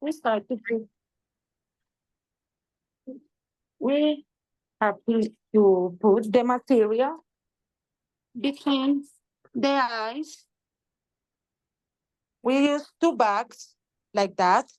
we start to put, we have to put the material between the eyes. We use 2 bags like that,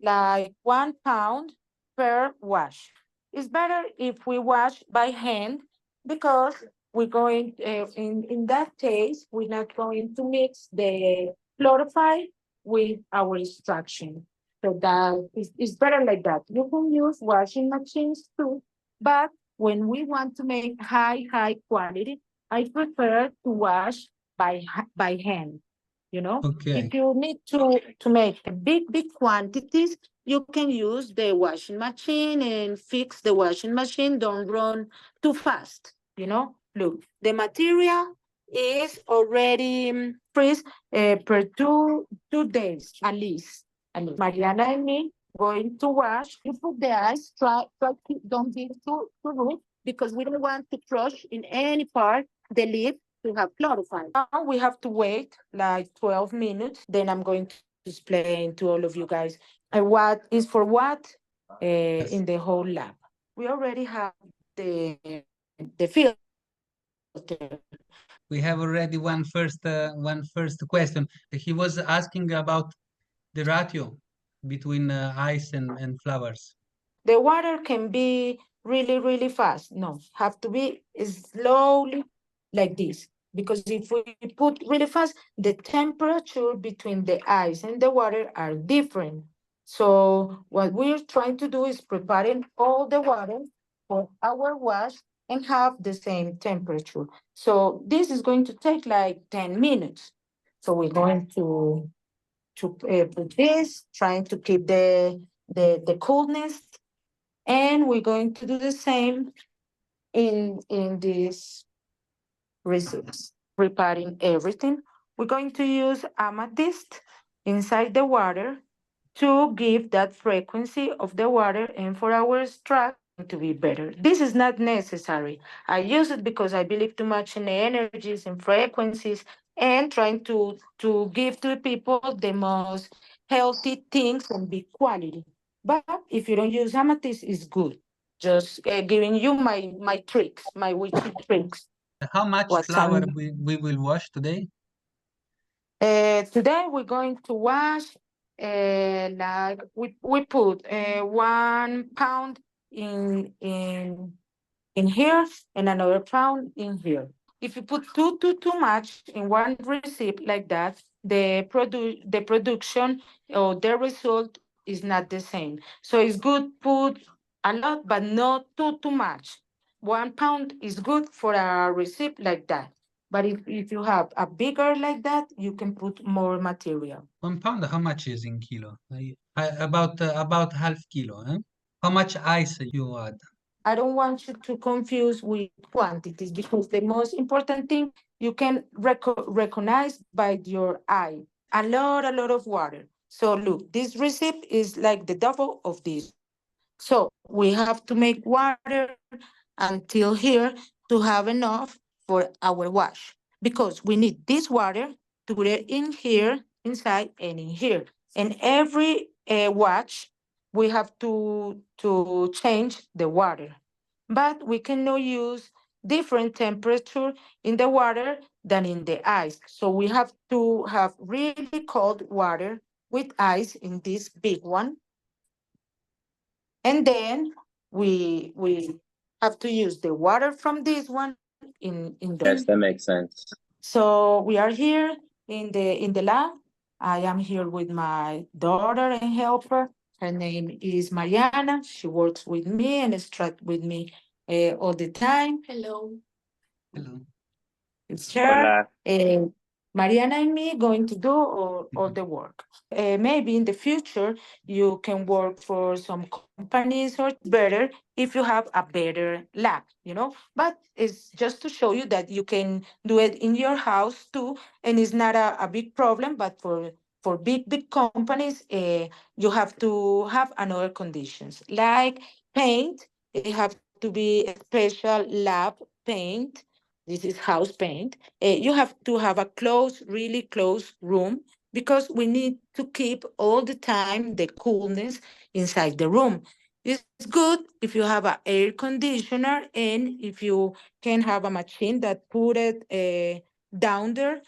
like 1 pound per wash. It's better if we wash by hand because we're going, in that case, we're not going to mix the chlorophyll with our extraction. So that is better like that. You can use washing machines too, but when we want to make high quality, I prefer to wash by hand. Okay. If you need to make big quantities, you can use the washing machine and fix the washing machine. Don't run too fast. Look, the material is already freeze per two days at least. Mariana and me going to wash. You put the ice. Don't be too rude because we don't want to crush in any part the leaf to have chlorophyll. Now we have to wait like 12 minutes. Then I'm going to explain to all of you guys what is for what Yes. in the whole lab. We already have the filter. We have already one first question. He was asking about the ratio between ice and flowers. The water can be really fast. No, have to be slowly like this. Because if we put really fast, the temperature between the ice and the water are different. So what we're trying to do is preparing all the water for our wash and have the same temperature. So this is going to take like 10 minutes. So we're going to put this, trying to keep the coolness, and we're going to do the same in this receipts, preparing everything. We're going to use amethyst inside the water to give that frequency of the water and for our extract to be better. This is not necessary. I use it because I believe too much in the energies and frequencies and trying to give to the people the most healthy things and big quality. But if you don't use amethyst, it's good. Just giving you my tricks, my witchy tricks. How much What's flour on we will wash today? Today we're going to wash like we put 1 pound in here and another pound in here. If you put too much in one receipt like that, the production or the result is not the same. So it's good put a lot, but not too much. 1 pound is good for a receipt like that. But if you have a bigger like that, you can put more material. 1 pound, how much is in kilo? About half kilo, eh? How much ice you add? I don't want you to confuse with quantities because the most important thing you can recognize by your eye. A lot of water. So look, this recipe is like the double of this one. So we have to make water until here to have enough for our wash because we need this water to put it in here, inside, and in here. And every wash, we have to change the water. But we cannot use different temperature in the water than in the ice. So we have to have really cold water with ice in this big one. And then we have to use the water from this one in the Yes, that makes sense. so we are here in the lab. I am here with my daughter and helper. Her name is Mariana. She works with me and extract with me all the time. Hello. Hello. It's her. Hola. Mariana and me going to do all Mhm. the work. Maybe in the future you can work for some companies or better if you have a better lab. But it's just to show you that you can do it in your house too, and it's not a big problem. But for big companies, you have to have another conditions like paint. It have to be a special lab paint. This is house paint. You have to have a close, really close room because we need to keep all the time the coolness inside the room. It's good if you have an air conditioner and if you can have a machine that put it down there,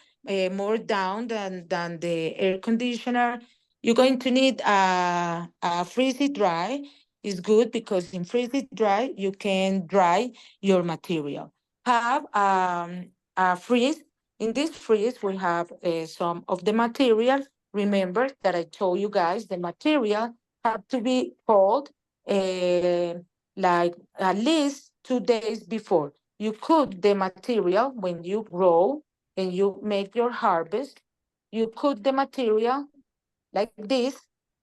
more down than the air conditioner. You're going to need a freeze it dry. It's good because in freeze it dry, you can dry your material. Have a freeze. In this freeze, we have some of the material. Remember that I told you guys the material have to be cold uh, like at least 2 days before. You cook the material when you grow and you make your harvest. You cook the material like this,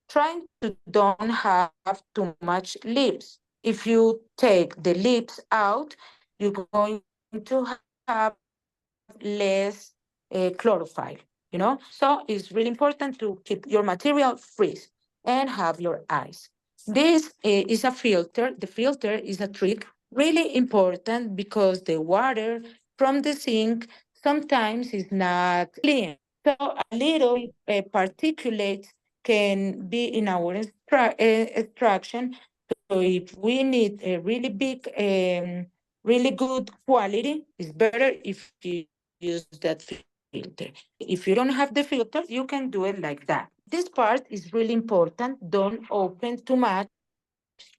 trying to don't have too much leaves. If you take the leaves out, you're going to have less chlorophyll, So it's really important to keep your material freeze and have your eyes. This is a filter. The filter is a trick, really important because the water from the sink sometimes is not clean. So a little particulates can be in our extraction. So if we need a really big, really good quality, it's better if you use that filter. If you don't have the filter, you can do it like that. This part is really important. Don't open too much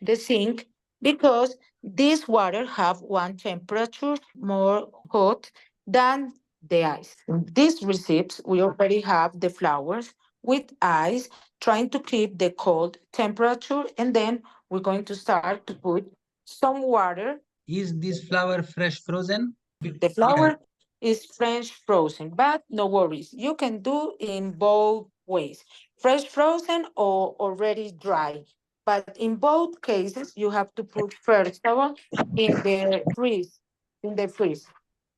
the sink because this water have one temperature more hot than the ice. In these recipes, we already have the flowers with ice, trying to keep the cold temperature, and then we're going to start to put some water. Is this flower fresh frozen? The flour is French frozen, but no worries. You can do in both ways, fresh frozen or already dry. But in both cases, you have to put first of all in the freeze.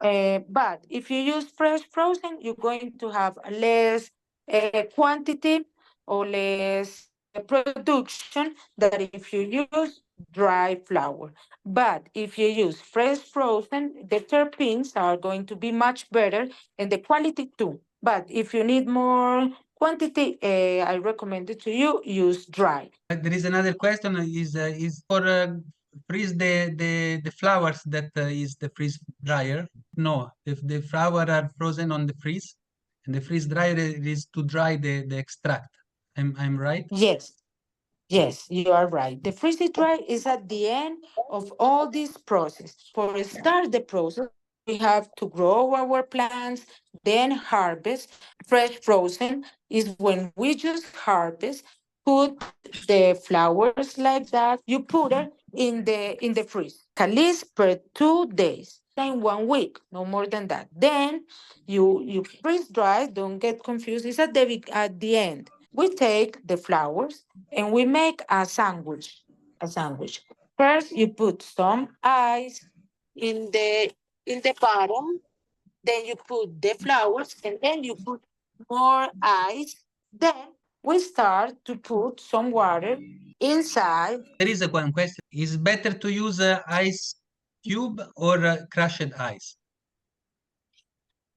But if you use fresh frozen, you're going to have less quantity or less production that if you use dry flour. But if you use fresh frozen, the terpenes are going to be much better and the quality too. But if you need more quantity, I recommend it to you use dry. There is another question is for freeze the flowers that is the freeze dryer. No, if the flower are frozen on the freeze, and the freeze dryer is to dry the extract. I'm right? Yes, yes, you are right. The freeze dry is at the end of all this process. For start the process, we have to grow our plants, then harvest. Fresh frozen is when we just harvest, put the flowers like that. You put it in the freeze, at least per 2 days, in 1 week, no more than that. Then you freeze dry. Don't get confused. It's at the end. We take the flowers and we make a sandwich. A sandwich. First, you put some ice in the bottom. Then you put the flowers, and then you put more ice. Then we start to put some water inside. There is a one question. Is better to use ice cube or crushed ice?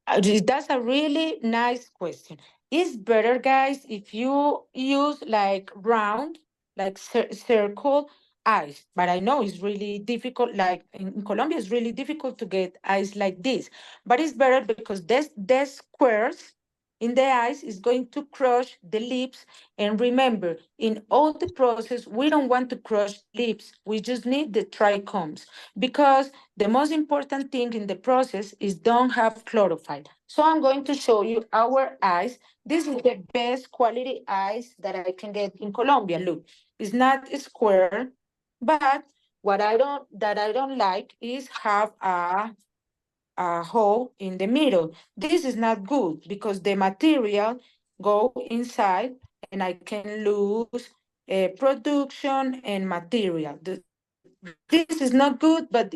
That's a really nice question. It's better, guys, if you use like round, like circle ice. But I know it's really difficult. Like in Colombia, it's really difficult to get ice like this. But it's better because this squares in the ice is going to crush the leaves. And remember, in all the process, we don't want to crush leaves. We just need the trichomes because the most important thing in the process is don't have chlorophyll. So I'm going to show you our ice. This is the best quality ice that I can get in Colombia. Look, it's not square, but what I don't like is have a hole in the middle. This is not good because the material go inside and I can lose production and material. This is not good, but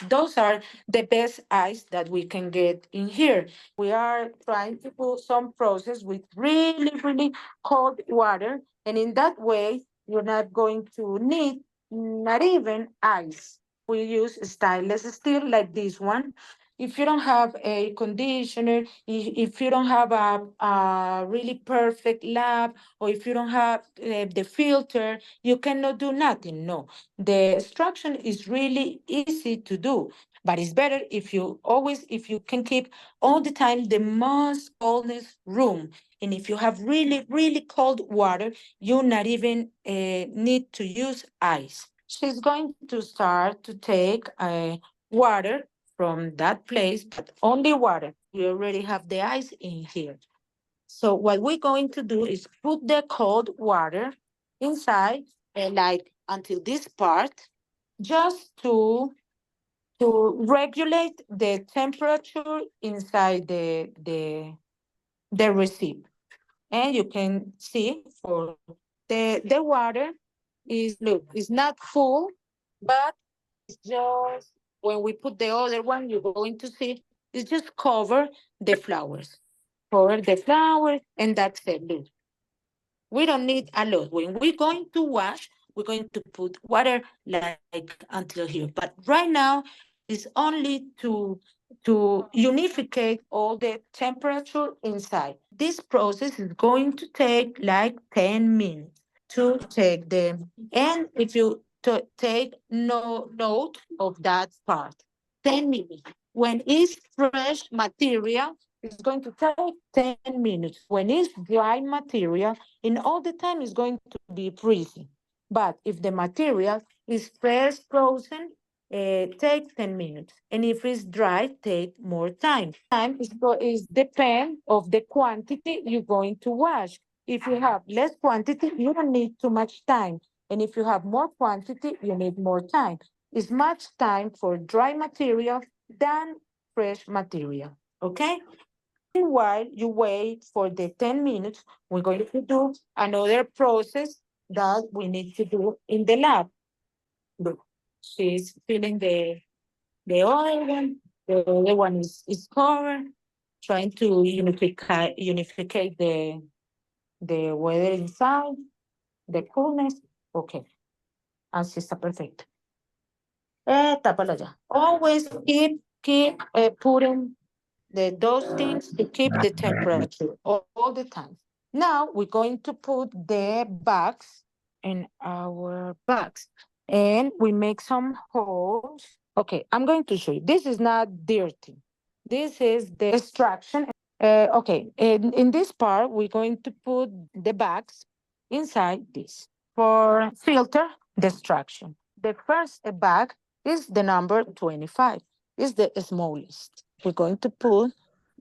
those are the best ice that we can get in here. We are trying to put some process with really, really cold water, and in that way, you're not going to need not even ice. We use stainless steel like this one. if you don't have a conditioner, if you don't have a really perfect lab, or if you don't have the filter, you cannot do nothing. No, the extraction is really easy to do, but it's better if you always, if you can keep all the time the most coldest room. And if you have really, really cold water, you not even need to use ice. She's going to start to take water from that place, but only water. We already have the ice in here. So what we're going to do is put the cold water inside, like until this part, just to regulate the temperature inside the receipt. And you can see for the water is, look, it's not full, but it's just, when we put the other one, you're going to see it's just cover the flowers. Cover the flowers, and that's it. Look, we don't need a lot. When we're going to wash, we're going to put water like until here. But right now, it's only to unificate all the temperature inside. This process is going to take like 10 minutes to take them. And if you take no note of that part, 10 minutes. When it's fresh material, it's going to take 10 minutes. When it's dry material, in all the time it's going to be freezing. But if the material is fresh frozen, take 10 minutes. And if it's dry, take more time. Time is depend of the quantity you're going to wash. If you have less quantity, you don't need too much time. And if you have more quantity, you need more time. It's much time for dry material than fresh material. Okay? Meanwhile, you wait for the 10 minutes. We're going to do another process that we need to do in the lab. Look, she's filling the other one. The other one is covered, trying to unificate the weather inside, the coolness. Okay, así está perfecto. Tápalo ya. Always keep putting those things to keep the temperature all the time. Now we're going to put the bags in our bags, and we make some holes. Okay, I'm going to show you. This is not dirty. This is the extraction. Okay, in this part, we're going to put the bags inside this for filter the extraction. The first bag is the number 25. It's the smallest. We're going to put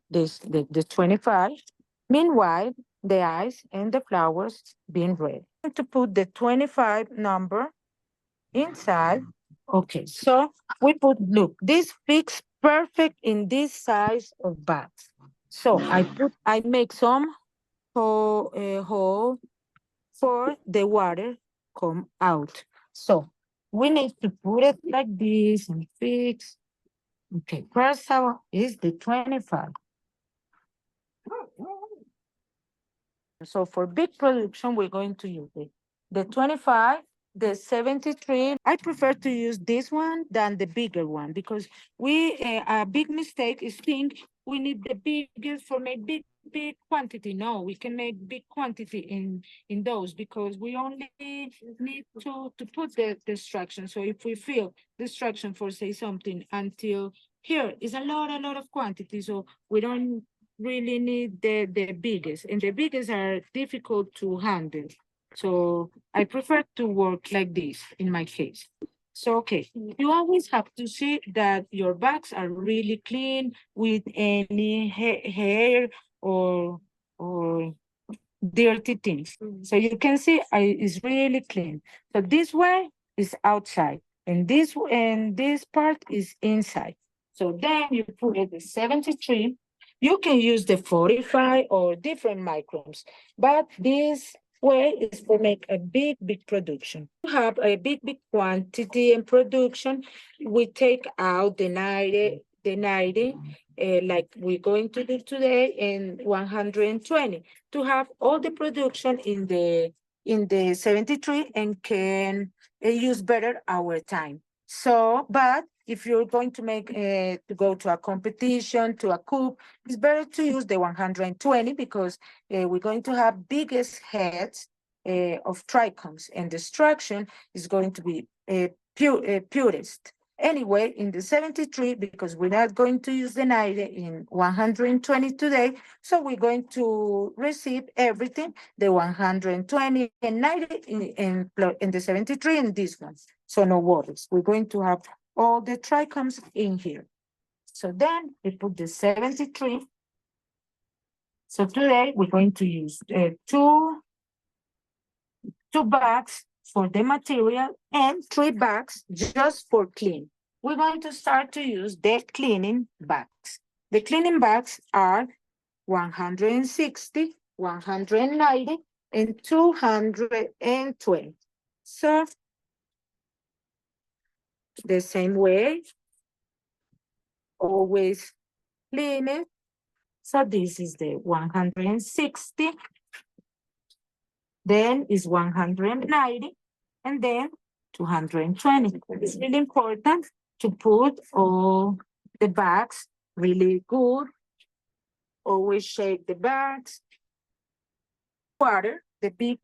the 25. Meanwhile, the ice and the flowers being ready. To put the 25 number inside. Okay, so we put, look, this fits perfect in this size of bags. So I make some hole for the water come out. So we need to put it like this and fix. Okay, first one is the 25. So for big production, we're going to use the 25, the 73. I prefer to use this one than the bigger one, because a big mistake is think we need the biggest for make big quantity. No, we can make big quantity in those, because we only need to put the instruction. So if we fill the instruction for say something until here is a lot of quantity, so we don't really need the biggest, and the biggest are difficult to handle. So I prefer to work like this in my case. So, okay, you always have to see that your bags are really clean with any hair or dirty things. So you can see it's really clean. So this way is outside, and this part is inside. So then you put it the 73. You can use the 45 or different microns, but this way is for make a big production. To have a big quantity and production, we take out the 90, like we're going to do today, and 120 to have all the production in the 73, and can use better our time. So, but if you're going to make to go to a competition, to a coup, it's better to use the 120 because we're going to have biggest heads of trichomes, and the extraction is going to be purest. Anyway, in the 73, because we're not going to use the 90 in 120 today, so we're going to receive everything, the 120 and 90 in the 73 and this one. So no worries. We're going to have all the trichomes in here. So then we put the 73. So today we're going to use two bags for the material and 3 bags just for clean. We're going to start to use the cleaning bags. The cleaning bags are 160, 190, and 220. So the same way, always clean it. So this is the 160, then is 190, and then 220. It's really important to put all the bags really good. Always shake the bags. Water, the big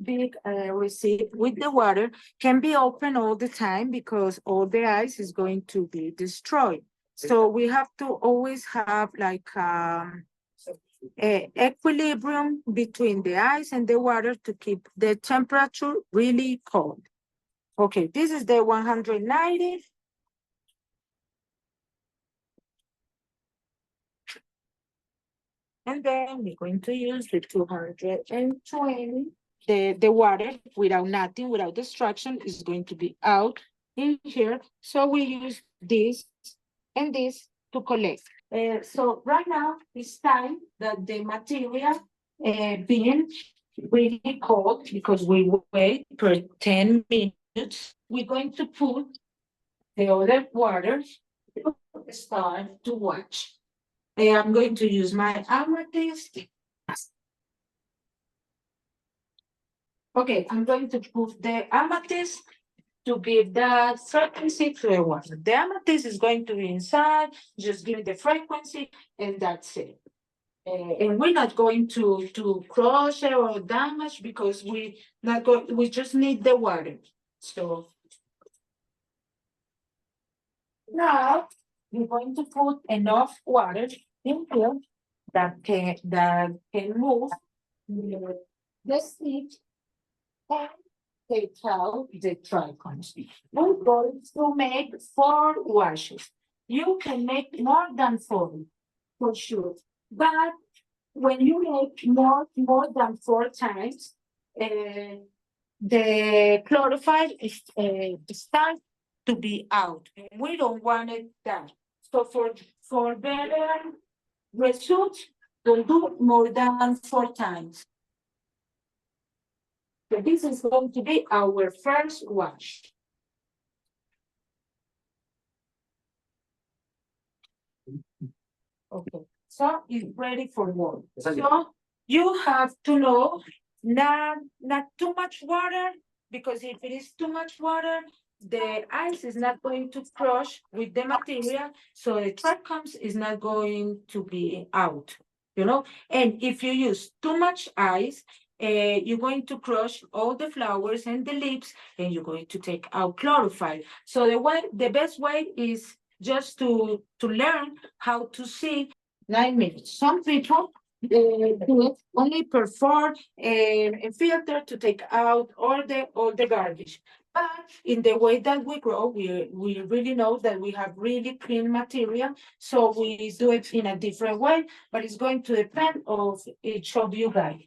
receipt with the water can be open all the time because all the ice is going to be destroyed. So we have to always have like a equilibrium between the ice and the water to keep the temperature really cold. Okay, this is the 190. And then we're going to use the 220. The water without nothing, without destruction, is going to be out in here. So we use this and this to collect. So right now it's time that the material being really cold because we wait for 10 minutes. We're going to put the other water to start to watch. I'm going to use my amethyst. Okay, I'm going to put the amethyst to give that frequency to the water. The amethyst is going to be inside, just give it the frequency, and that's it. And we're not going to crush it or damage because we just need the water. So now we're going to put enough water in here that can move the seed and take out the trichomes. We're going to make 4 washes. You can make more than 4 for sure. But when you make more than 4 times, the chlorophyll is starts to be out. We don't want it that. So for better results, don't do more than 4 times. So this is going to be our first wash. Okay, so it's ready for work. So you have to know not too much water, because if it is too much water, the ice is not going to crush with the material, so the trichomes is not going to be out, you know. And if you use too much ice, you're going to crush all the flowers and the leaves, and you're going to take out chlorophyll. So the best way is just to learn how to see 9 minutes. Some people do it only perform a filter to take out all the garbage. But in the way that we grow, we really know that we have really clean material, so we do it in a different way. But it's going to depend of each of you guys.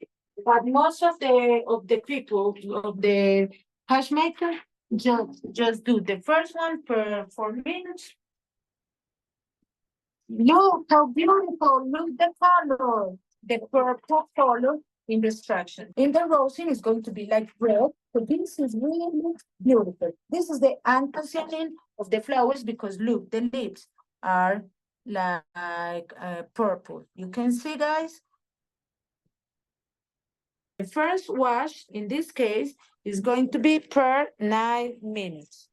But most of the people of the hash maker just do the first one per 4 minutes. Look how beautiful, look the color, the purple color in the extraction. In the rosin is going to be like red, so this is really beautiful. This is the anthocyanin of the flowers because look, the leaves are like purple. You can see, guys. The first wash in this case is going to be per 9 minutes.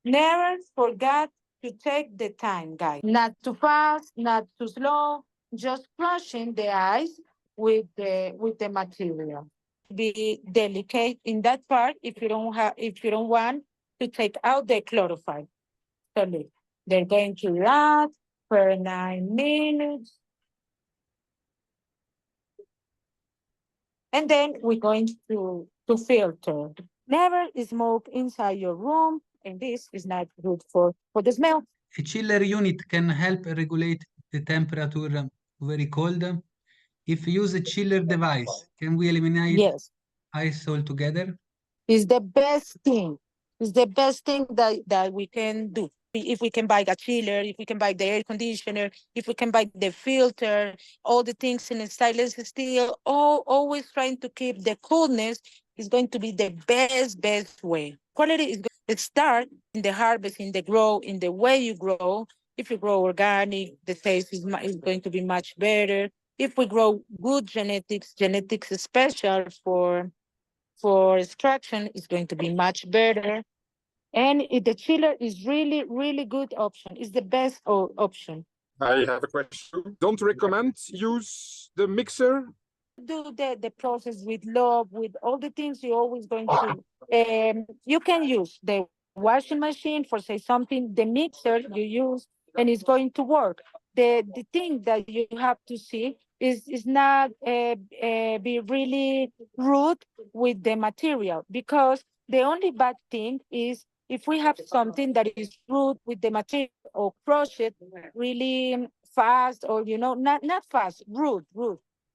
Never forget to take the time, guys. Not too fast, not too slow, just crushing the ice with the material. Be delicate in that part if you don't want to take out the chlorophyll. So look, they're going to last for 9 minutes. And then we're going to filter. Never smoke inside your room, and this is not good for the smell. A chiller unit can help regulate the temperature very cold. If we use a chiller device, can we eliminate Yes. ice altogether? Is the best thing. Is the best thing that we can do. If we can buy a chiller, if we can buy the air conditioner, if we can buy the filter, all the things in a stainless steel, always trying to keep the coolness is going to be the best way. Quality is going to start in the harvest, in the grow, in the way you grow. If you grow organic, the taste is going to be much better. If we grow good genetics special for extraction is going to be much better. And the chiller is really good option. It's the best option. I have a question. You don't recommend use the mixer? Do the process with love, with all the things you're always going to. You can use the washing machine for say something, the mixer you use, and it's going to work. The thing that you have to see is not be really rude with the material because the only bad thing is if we have something that is rude with the material or crush it really fast or not fast, rude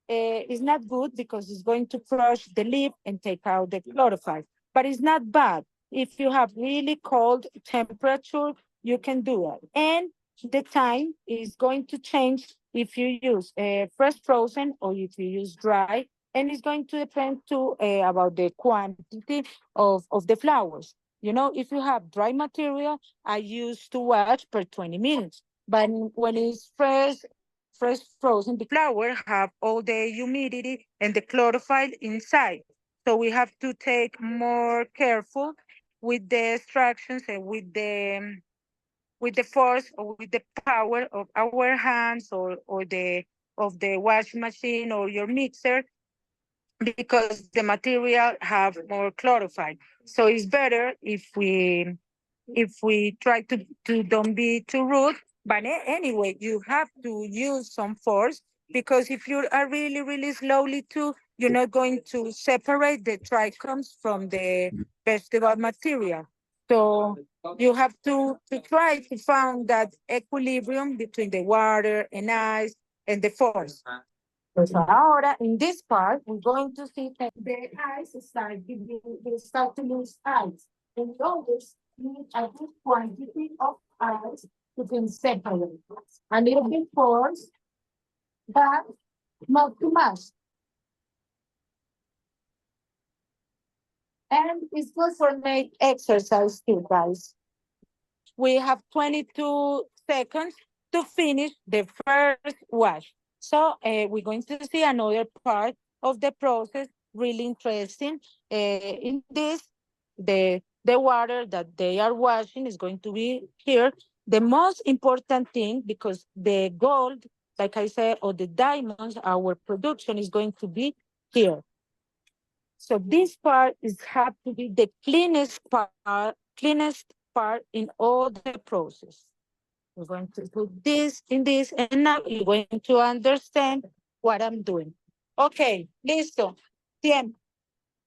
is not good because it's going to crush the leaf and take out the chlorophyll. But it's not bad. If you have really cold temperature, you can do it. And the time is going to change if you use fresh frozen or if you use dry. And it's going to depend too about the quantity of the flowers. If you have dry material, I use to wash per 20 minutes. But when it's fresh frozen, the flower have all the humidity and the chlorophyll inside. So we have to take more careful with the extractions and with the force or with the power of our hands or the of the washing machine or your mixer because the material have more chlorophyll. So it's better if we try to don't be too rude. But anyway, you have to use some force because if you are really slowly too, you're not going to separate the trichomes from the vegetable material. So you have to try to find that equilibrium between the water and ice and the force. So ahora, in this part, we're going to see that the ice start to lose ice. And we always need a good quantity of ice to be separated. A little bit force, but not too much. And it's good for make exercise too, guys. We have 22 seconds to finish the first wash. So we're going to see another part of the process, really interesting. In this, the water that they are washing is going to be here. The most important thing, because the gold, like I said, or the diamonds, our production is going to be here. So this part is have to be the cleanest part in all the process. We're going to put this in this, and now you're going to understand what I'm doing. Okay, listo. Tiempo.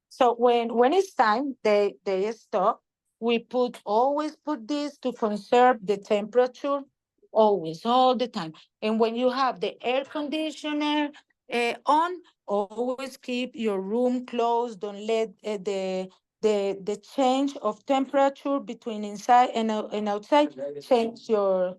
So when it's time, they stop. We always put this to conserve the temperature, always, all the time. And when you have the air conditioner on, always keep your room closed. Don't let the change of temperature between inside and outside change your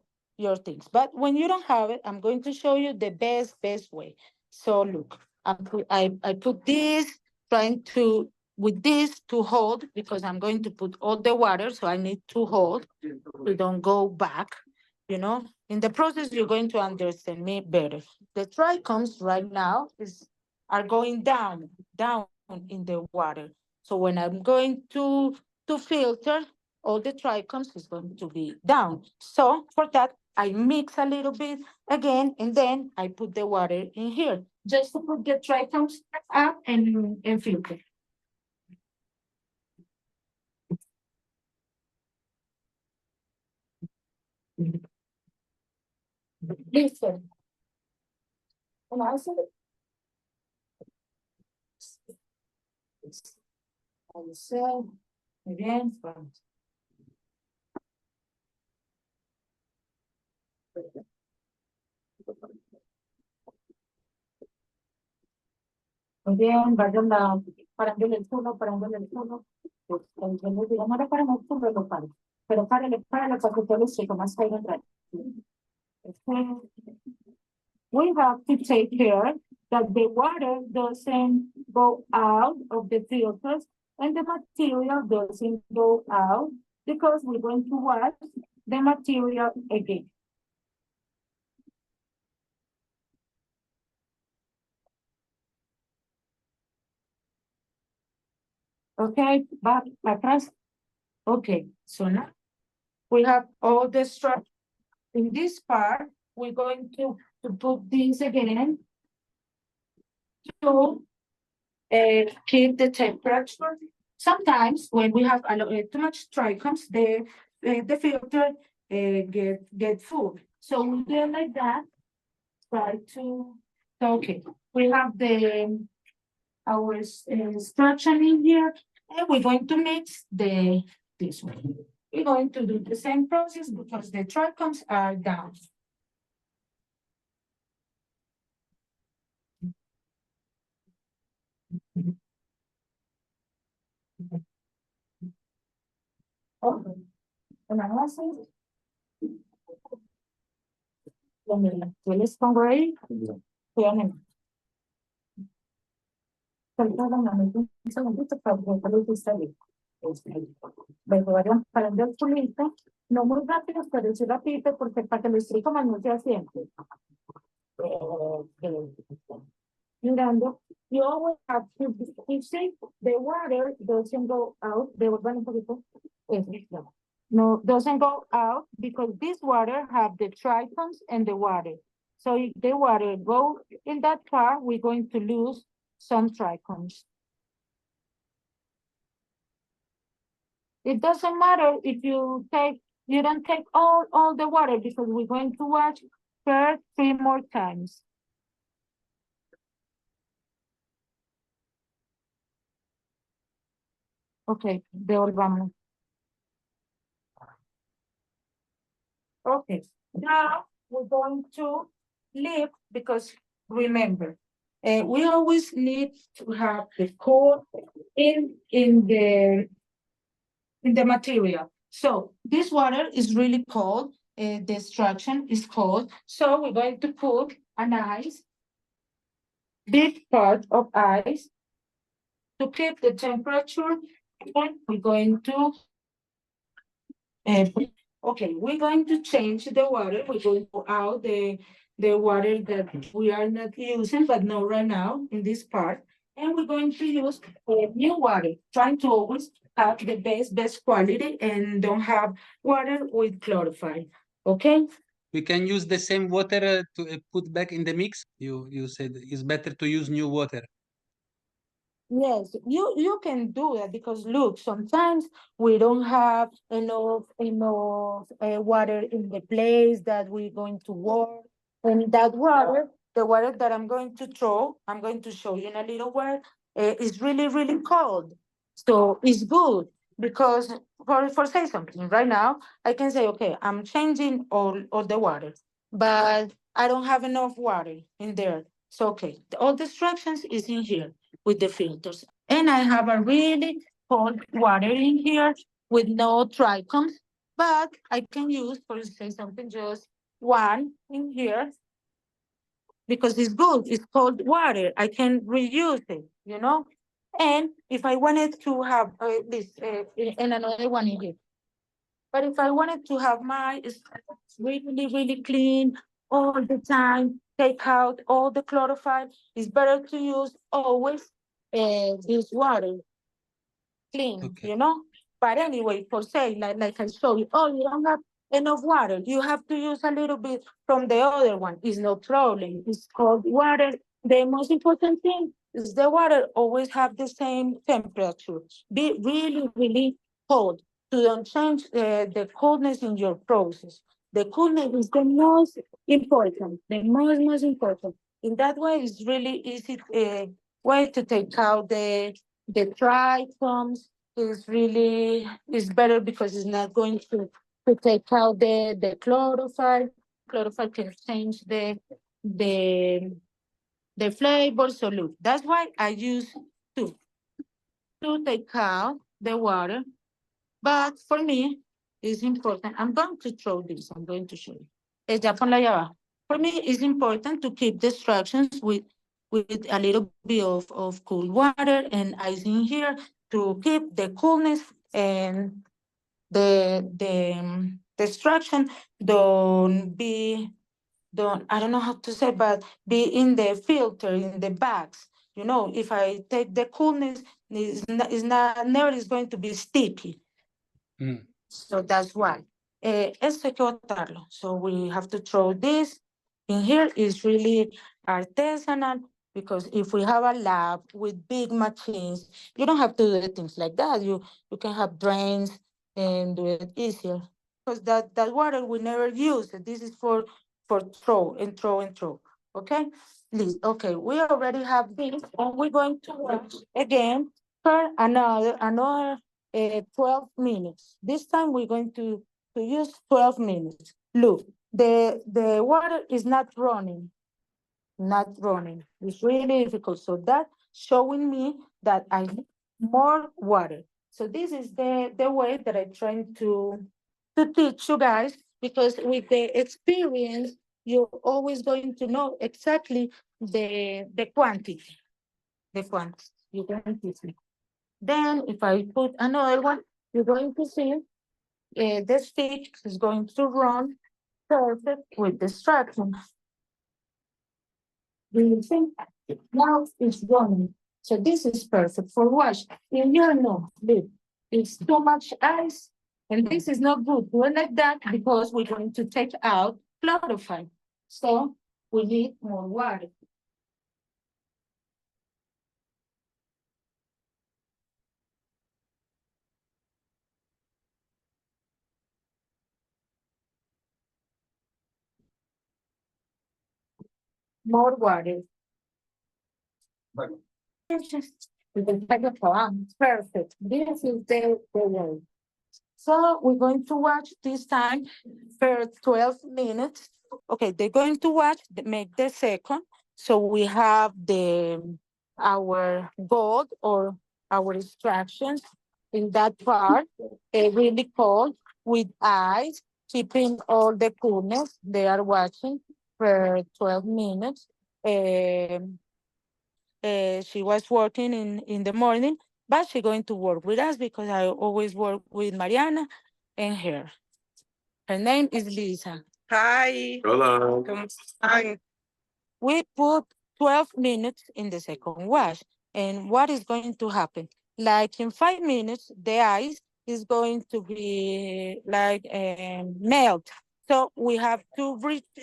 things. But when you don't have it, I'm going to show you the best way. So look, I put this trying to with this to hold because I'm going to put all the water, so I need to hold to don't go back. In the process, you're going to understand me better. The trichomes right now are going down in the water. So when I'm going to filter, all the trichomes is going to be down. So for that, I mix a little bit again, and then I put the water in here, just to put the trichomes up and filter. Listen. And I said, again, from bien, vayan parándole el culo, parándole el culo. No le para mucho, pero para. Pero párale para que todo se más caiga atrás. We have to take care that the water doesn't go out of the filters and the material doesn't go out, because we're going to wash the material again. Okay, back atrás. Okay, so now we have all the structure. In this part, we're going to put this again to keep the temperature. Sometimes when we have too much trichomes, the filter get full. So we do it like that. Try to, okay. We have our structure in here, and we're going to mix this one. We're going to do the same process because the trichomes are down. Okay. And I also, yo les pongo ahí. Vean. Perdóname un segundito para que lo use ahí. Luego vayan parando el chulito, no muy rápido, pero sí rapidito, porque para que lo estrico más no se asiente. Mirando, you always have to, you see, the water doesn't go out, devuelvan un poquito, no, doesn't go out because this water have the trichomes and the water. So if the water go in that part, we're going to lose some trichomes. It doesn't matter if you don't take all the water, because we're going to wash first 3 more times. Okay, devolvamos. Okay, now we're going to leave, because remember, we always need to have the core in the material. So this water is really cold. The extraction is cold. So we're going to put an ice, big part of ice, to keep the temperature. And we're going to okay, we're going to change the water. We're going to out the water that we are not using, but not right now in this part. And we're going to use new water, trying to always have the best quality and don't have water with chlorophyll. Okay? We can use the same water to put back in the mix. You said it's better to use new water. Yes, you can do that, because look, sometimes we don't have enough water in the place that we're going to work, and that water, the water that I'm going to throw, I'm going to show you in a little while, is really cold. So it's good, because for say something right now, I can say, okay, I'm changing all the water, but I don't have enough water in there. So okay, all the instructions is in here with the filters. And I have a really cold water in here with no trichomes, but I can use, for say something, just one in here, because it's good, it's cold water. I can reuse it, you know? And if I wanted to have this, and another one in here. But if I wanted to have my really clean all the time, take out all the chlorophyll, it's better to use always this water clean, Okay. you know? But anyway, for say, like I show you, oh, you don't have enough water. You have to use a little bit from the other one. It's no problem. It's cold water. The most important thing is the water always have the same temperature. Be really, really cold to don't change the coldness in your process. The coolness is the most important, the most important. In that way, it's really easy way to take out the dry foams is better because it's not going to take out the chlorophyll. Chlorophyll can change the the flavor. So look, that's why I use two to take out the water. But for me, it's important. I'm going to throw this. I'm going to show you. Ya ponla allá abajo. For me, it's important to keep the instructions with a little bit of cool water and ice in here to keep the coolness and the extraction don't I don't know how to say, but be in the filter in the bags. You know, if I take the coolness, it's not never is going to be sticky. Mm. So that's why. Esto hay que botarlo. So we have to throw this in here. Is really artisanal because if we have a lab with big machines, you don't have to do things like that. You can have drains and do it easier. Because that water we never use. This is for throw and throw and throw. Okay? Please. Okay, we already have this, and we're going to watch again for another 12 minutes. This time we're going to use 12 minutes. Look, the water is not running, not running. It's really difficult. So that's showing me that I need more water. So this is the way that I try to teach you guys, because with the experience, you're always going to know exactly the quantity, the quantity. You're going to see. Then if I put another one, you're going to see the stick is going to run perfect with distraction. Do you think? Now it's running. So this is perfect for wash. In here, no, look, it's too much ice, and this is not good. Do it like that because we're going to take out chlorophyll. So we need more water. More water. Perfect. This is the way. So we're going to watch this time for 12 minutes. Okay, they're going to watch, make the second. So we have our goal or our instructions in that part, really cold with eyes, keeping all the coolness. They are watching for 12 minutes. She was working in the morning, but she's going to work with us because I always work with Mariana and her. Her name is Lisa. Hi. Hola. ¿Cómo están? We put 12 minutes in the second wash. And what is going to happen? Like in 5 minutes, the ice is going to be like melt. So we have to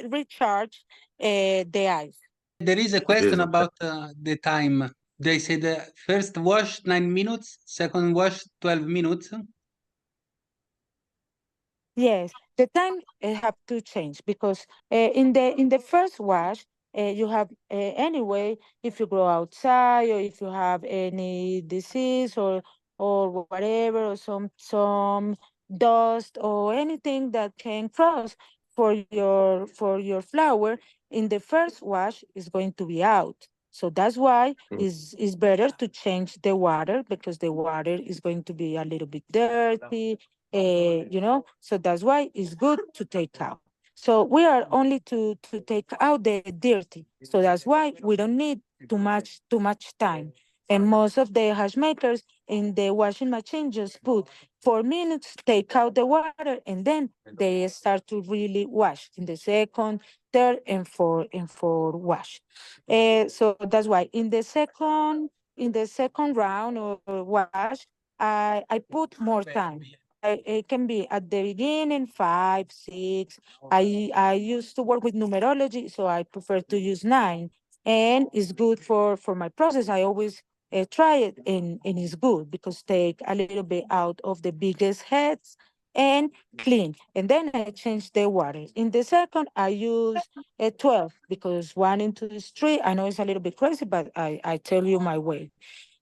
recharge the ice. There is a question Yes. about the time. They say the first wash 9 minutes, second wash 12 minutes. Yes, the time have to change because in the first wash you have anyway, if you go outside or if you have any disease or whatever, or some dust or anything that can cross for your flower, in the first wash is going to be out. So that's why is better to change the water, because the water is going to be a little bit dirty, so that's why it's good to take out. So we are only to take out the dirty. So that's why we don't need too much time. And most of the hash makers in the washing machine just put 4 minutes, take out the water, and then they start to really wash in the second, third, and fourth wash. So that's why in the second round or wash, I put more time. It can be at the beginning, 5, 6. I used to work with numerology, so I prefer to use 9. And it's good for my process. I always try it, and it's good because take a little bit out of the biggest heads and clean. And then I change the water. In the second, I use 12 because 1 into this 3. I know it's a little bit crazy, but I tell you my way.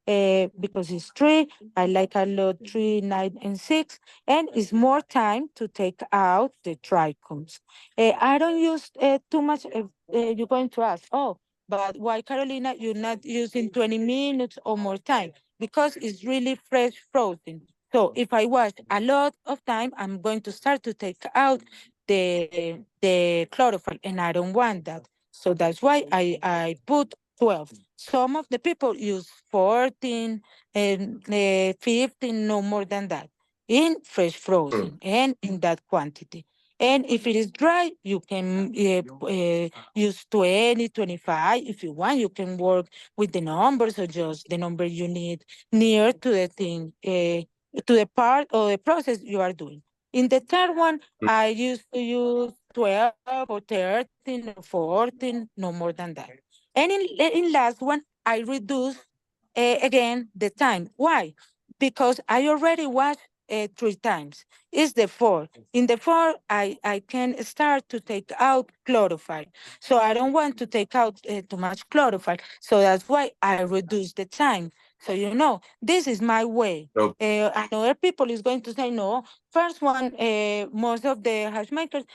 Because it's 3, I like a lot 3, 9, and 6, and it's more time to take out the trichomes. I don't use too much. You're going to ask, oh, but why, Carolina, you're not using 20 minutes or more time? Because it's really fresh frozen. So if I wash a lot of time, I'm going to start to take out the chlorophyll, and I don't want that. So that's why I put 12. Some of the people use 14 and 15, no more than that, in fresh frozen and in that quantity. And if it is dry, you can use 20, 25. If you want, you can work with the numbers or just the number you need near to the thing, to the part or the process you are doing. In the third one, I used to use 12 or 13 or 14, no more than that. And in last one, I reduce again the time. Why? Because I already watched 3 times. It's the 4. In the 4, I can start to take out chlorophyll. So I don't want to take out too much chlorophyll. So that's why I reduce the time. So this is my way. I know other people is going to say no. First one, most of the hash makers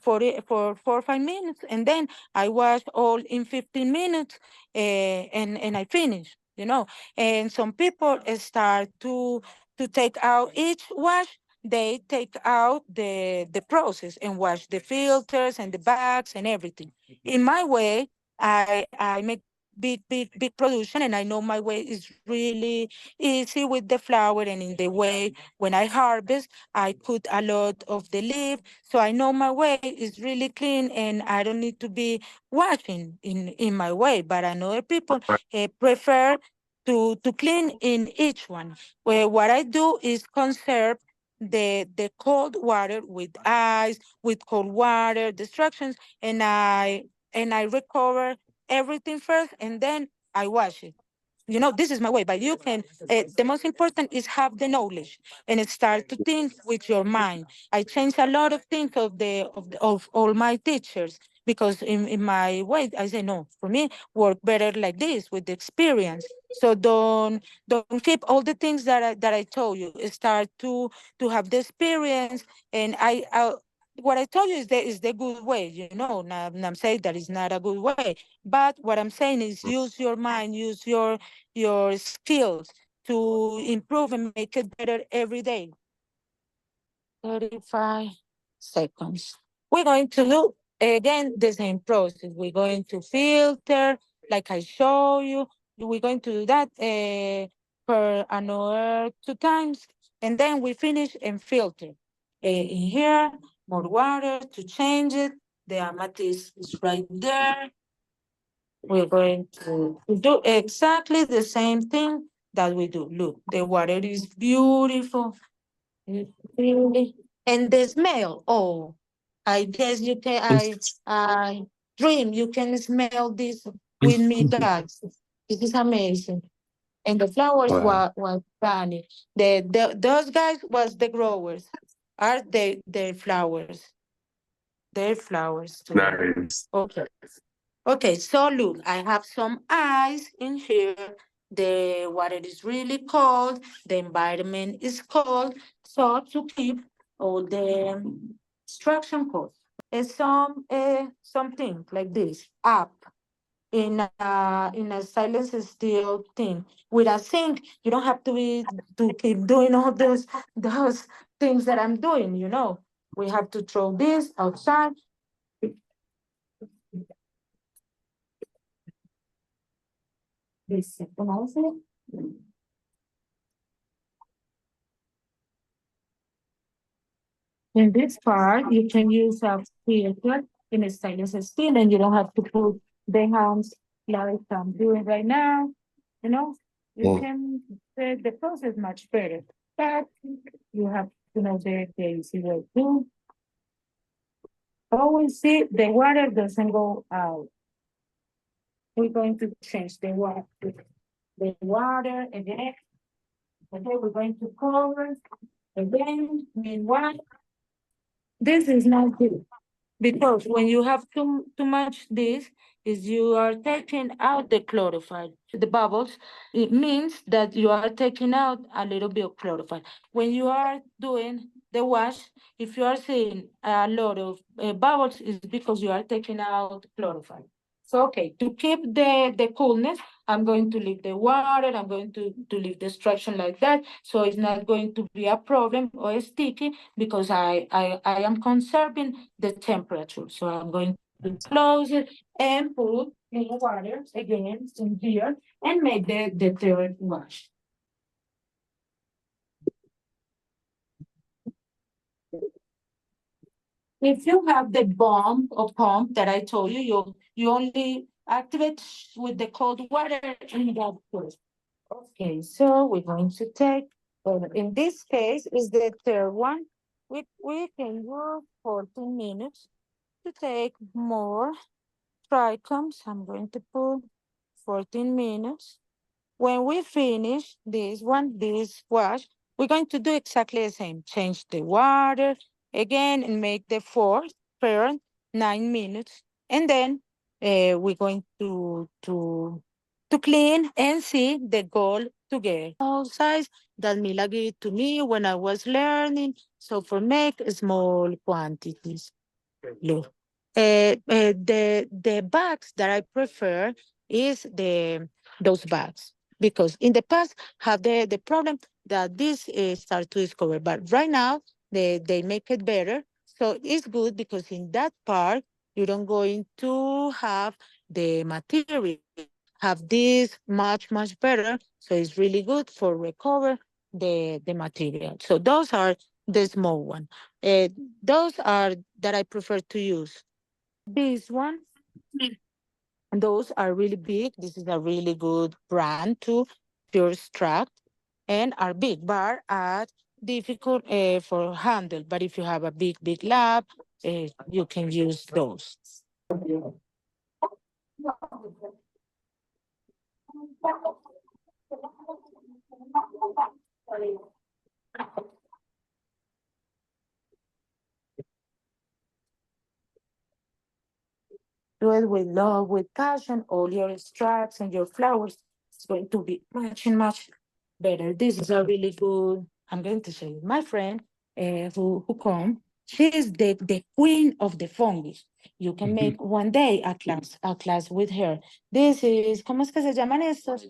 for 4 or 5 minutes, and then I wash all in 15 minutes, and I finish. And some people start to take out each wash. They take out the process and wash the filters and the bags and everything. In my way, I make big production, and I know my way is really easy with the flower. And in the way when I harvest, I put a lot of the leaf, so I know my way is really clean, and I don't need to be washing in my way. But I know people prefer to clean in each one. Well, what I do is conserve the cold water with ice, with cold water, destructions, and I recover everything first, and then I wash it. This is my way, but you can, the most important is have the knowledge and start to think with your mind. I changed a lot of things of all my teachers, because in my way, I say, no, for me, work better like this with the experience. So don't keep all the things that I told you. Start to have the experience, and what I told you is the good way. I'm saying that is not a good way, but what I'm saying is use your mind, use your skills to improve and make it better every day. 35 seconds. We're going to do again the same process. We're going to filter, like I show you. We're going to do that for another 2 times, and then we finish and filter. In here, more water to change it. The amethyst is right there. We're going to do exactly the same thing that we do. Look, the water is beautiful. Really. And the smell, oh, I guess you can, I dream you can smell this with me, guys. This is amazing. And the flowers were funny. Those guys was the growers. Are they their flowers? Their flowers too. Nice. Okay. Okay, so look, I have some ice in here. The water is really cold. The environment is cold. So to keep all the extraction cold, something like this up in a silence steel thing with a sink. You don't have to keep doing all those things that I'm doing. We have to throw this outside. This in this part, you can use a filter in a stainless steel, and you don't have to put the hands like I'm doing right now, you know. you can the process much better. But you have to know the easy way too. Always see the water doesn't go out. We're going to change the water again. Okay, we're going to cover again. Meanwhile, this is not good because when you have too much this is you are taking out the chlorophyll, the bubbles. It means that you are taking out a little bit of chlorophyll. When you are doing the wash, if you are seeing a lot of bubbles, it's because you are taking out chlorophyll. So, okay, to keep the coolness, I'm going to leave the water, I'm going to leave the extraction like that. So it's not going to be a problem or sticky because I am conserving the temperature. So I'm going to close it and put in water again in here and make the third wash. If you have the bomb or pump that I told you, you only activate with the cold water and that first. Okay, so we're going to take, in this case, is the third one. We can use 14 minutes to take more trichomes. I'm going to put 14 minutes. When we finish this one, this wash, we're going to do exactly the same. Change the water again and make the fourth parent 9 minutes. And then we're going to clean and see the goal together. Small size that Mila gave it to me when I was learning. So for make small quantities. Look. The bags that I prefer is those bags because in the past have the problem that this start to discover, but right now they make it better. So it's good because in that part you don't going to have the material have this much better. So it's really good for recover the material. So those are the small one. Those are that I prefer to use. This one, those are really big. This is a really good brand too, Pure Extract, and are big, but are difficult for handle. But if you have a big lab, you can use those. Do it with love, with passion, all your extracts and your flowers. It's going to be much better. This is a really good. I'm going to show you my friend who come. She is the queen of the fungus. You can make one day a class with her. This is, ¿cómo es que se llaman estos?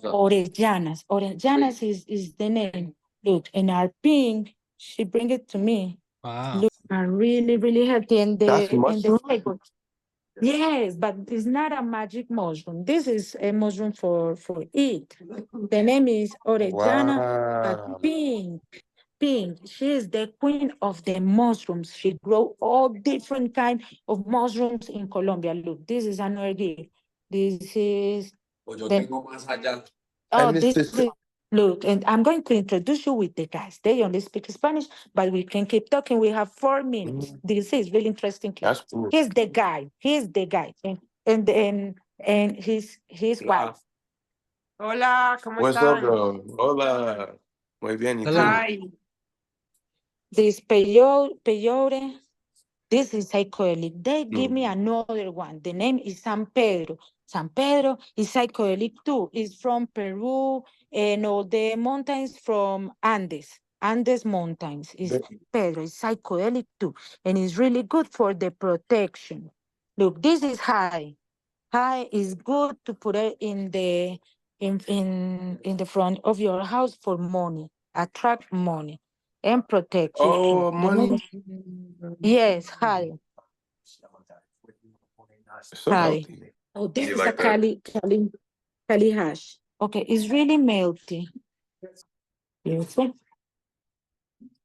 Orellanas. Orellanas is the name. Look, and our pink, she bring it to me. Wow. Look, are really healthy and That's the mushroom? flavor. Yes, but it's not a magic mushroom. This is a mushroom for eat. The name is Orellana, but Wow. pink. She is the queen of the mushrooms. She grow all different kind of mushrooms in Colombia. Look, this is another gift. This is And this this is look, and I'm going to introduce you with the guys. They only speak Spanish, but we can keep talking. We have 4 minutes. This is really interesting class. That's cool. He's the guy. He's the guy, and his wife. Hola, ¿cómo What's up, están? bro? Hola. Muy bien, ¿y tú? Hola. Hi. This peyote. This is psychedelic. They give me another one. The name is San Pedro. San Pedro is psychedelic too. It's from Peru and all the mountains from Andes. Andes mountains is Pedro. It's psychedelic too. And it's really good for the protection. Look, this is high. High is good to put it in the front of your house for money. Attract money and protect you. Oh, money. Yes, high. So Hi. healthy. Oh, this You is like a Cali hash. Okay, it's really melty. Beautiful.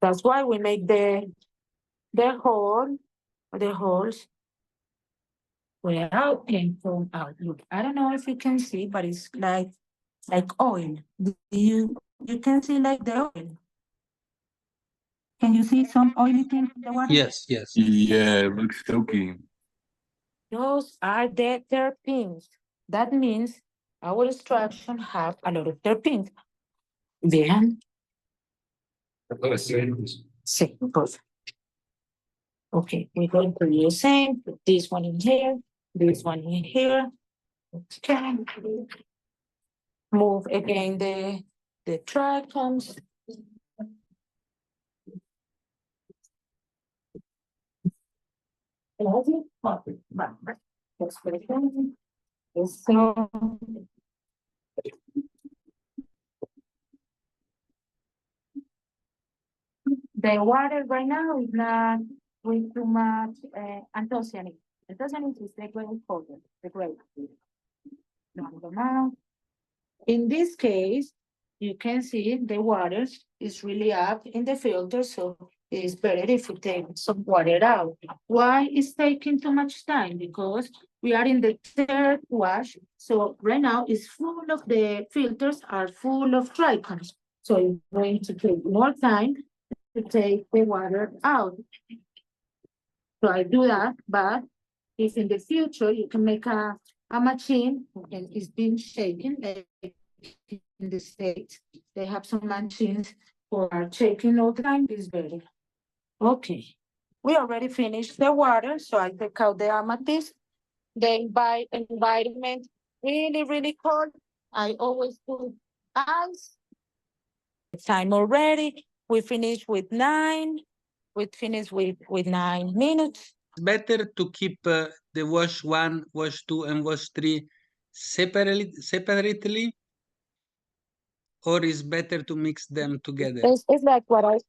That's why we make the holes where out and from out. Look, I don't know if you can see, but it's like like oil. You can see like the oil. Can you see some oily things in the water? Yes, yes. Yeah, it looks silky. Those are the terpenes. That means our extraction have a lot of terpenes. Vean. Sí, perfect. Okay, we're going to do the same. Put this one in here, this one in here. Okay. Move again the trichomes. So the water right now is not with too much anthocyanate. Anthocyanate is the great powder, the great. In this case, you can see the water is really up in the filter, so it's better if we take some water out. Why is taking too much time? Because we are in the third wash, so right now it's full of the filters are full of trichomes. So it's going to take more time to take the water out. So I do that, but if in the future you can make a machine and it's being shaken, like in the States, they have some machines for shaking all the time, is better. Okay, we already finished the water, so I take out the amethyst. The environment really, really cold. I always put ice. Time already. We finished with 9. We finished with 9 minutes. Better to keep the wash 1, wash 2, and wash 3 separately, or is better to mix them together? It's like what I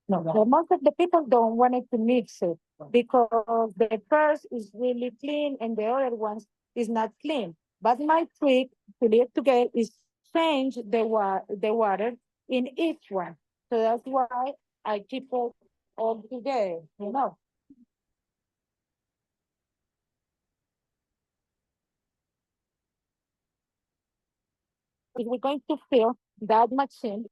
no, most of the people don't want it to mix it because the first is really clean and the other ones is not clean. But my trick to leave together is change the water in each one. So that's why I keep it all together, you know. If we're going to fill that machine